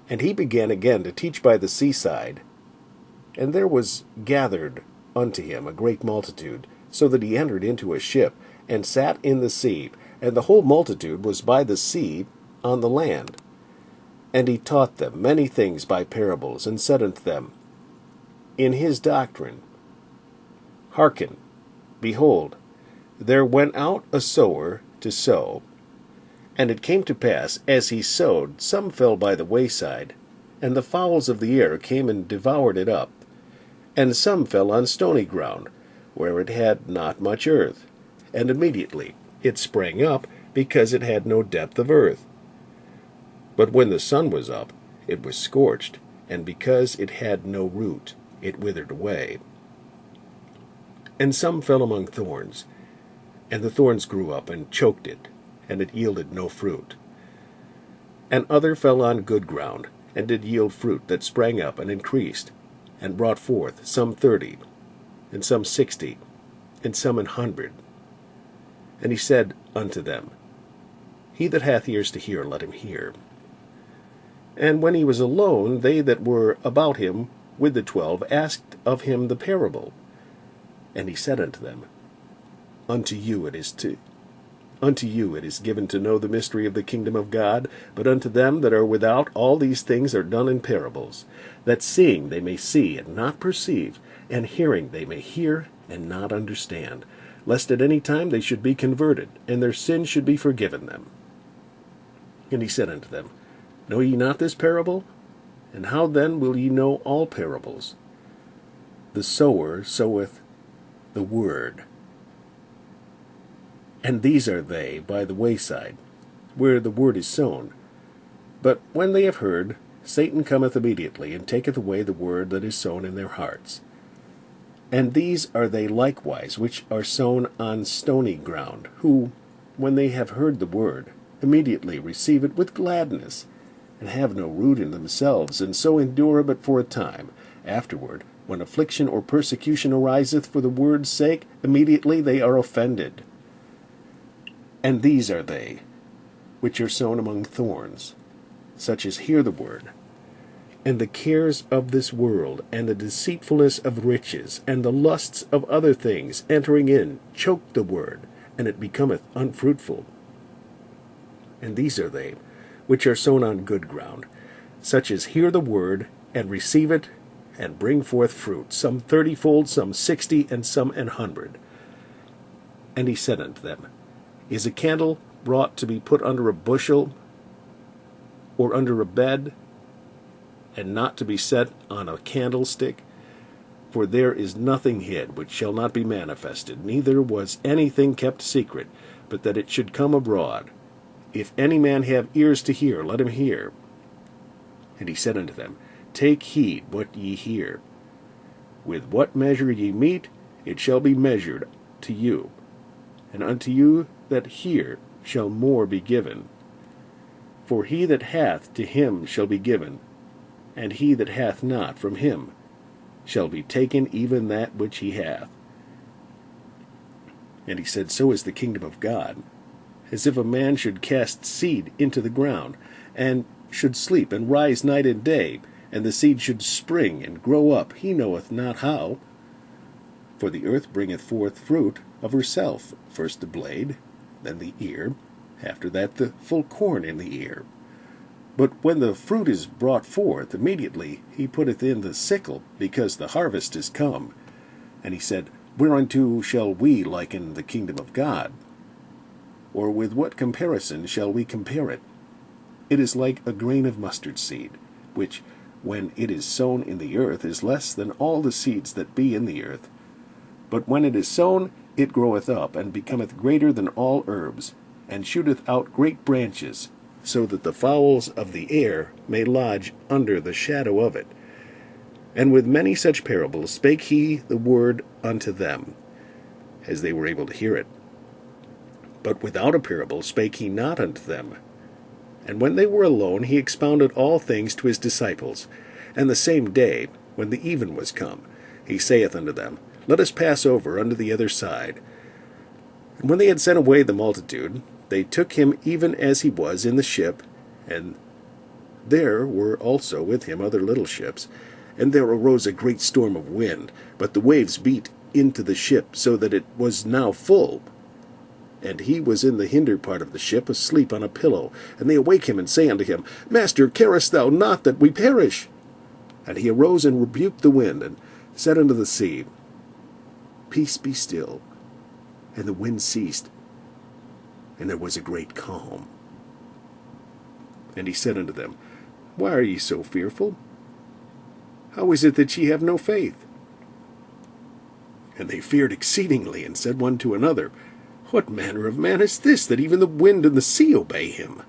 And he began again to teach by the seaside. And there was gathered unto him a great multitude, so that he entered into a ship, and sat in the sea, and the whole multitude was by the sea on the land. And he taught them many things by parables, and said unto them, in his doctrine, Hearken, behold, there went out a sower to sow. And it came to pass, as he sowed, some fell by the wayside, and the fowls of the air came and devoured it up. And some fell on stony ground, where it had not much earth, and immediately it sprang up, because it had no depth of earth. But when the sun was up, it was scorched, and because it had no root, it withered away. And some fell among thorns, and the thorns grew up and choked it, and it yielded no fruit. And other fell on good ground, and did yield fruit that sprang up and increased, and brought forth some 30, and some 60, and some 100. And he said unto them, he that hath ears to hear, let him hear. And when he was alone, they that were about him with the 12 asked of him the parable. And he said unto them, Unto you it is given to know the mystery of the kingdom of God, but unto them that are without all these things are done in parables, that seeing they may see and not perceive, and hearing they may hear and not understand, lest at any time they should be converted, and their sins should be forgiven them. And he said unto them, Know ye not this parable? And how then will ye know all parables? The sower soweth the word. And these are they by the wayside, where the word is sown. But when they have heard, Satan cometh immediately, and taketh away the word that is sown in their hearts. And these are they likewise which are sown on stony ground, who, when they have heard the word, immediately receive it with gladness, and have no root in themselves, and so endure but for a time. Afterward, when affliction or persecution ariseth for the word's sake, immediately they are offended. And these are they which are sown among thorns, such as hear the word, and the cares of this world, and the deceitfulness of riches, and the lusts of other things, entering in, choke the word, and it becometh unfruitful. And these are they which are sown on good ground, such as hear the word, and receive it, and bring forth fruit, some 30-fold, some 60, and some 100. And he said unto them, Is a candle brought to be put under a bushel, or under a bed, and not to be set on a candlestick? For there is nothing hid which shall not be manifested, neither was anything kept secret, but that it should come abroad. If any man have ears to hear, let him hear. And he said unto them, Take heed what ye hear. With what measure ye mete, it shall be measured to you, and unto you that hear shall more be given. For he that hath, to him shall be given, and he that hath not, from him shall be taken even that which he hath. And he said, So is the kingdom of God, as if a man should cast seed into the ground, and should sleep and rise night and day, and the seed should spring and grow up, he knoweth not how. For the earth bringeth forth fruit of herself, first the blade, then the ear, after that the full corn in the ear. But when the fruit is brought forth, immediately he putteth in the sickle, because the harvest is come. And he said, Whereunto shall we liken the kingdom of God? Or with what comparison shall we compare it? It is like a grain of mustard seed, which, when it is sown in the earth, is less than all the seeds that be in the earth. But when it is sown, it groweth up, and becometh greater than all herbs, and shooteth out great branches, so that the fowls of the air may lodge under the shadow of it. And with many such parables spake he the word unto them, as they were able to hear it. But without a parable spake he not unto them. And when they were alone, he expounded all things to his disciples. And the same day, when the even was come, he saith unto them, Let us pass over unto the other side. And when they had sent away the multitude, they took him even as he was in the ship, and There were also with him other little ships, and there arose a great storm of wind, but the waves beat into the ship, so that it was now full. And he was in the hinder part of the ship, asleep on a pillow. And they awake him, and say unto him, Master, carest thou not that we perish? And he arose and rebuked the wind, and said unto the sea, Peace, be still. And the wind ceased, and there was a great calm. And he said unto them, Why are ye so fearful? How is it that ye have no faith? And they feared exceedingly, and said one to another, What manner of man is this, that even the wind and the sea obey him?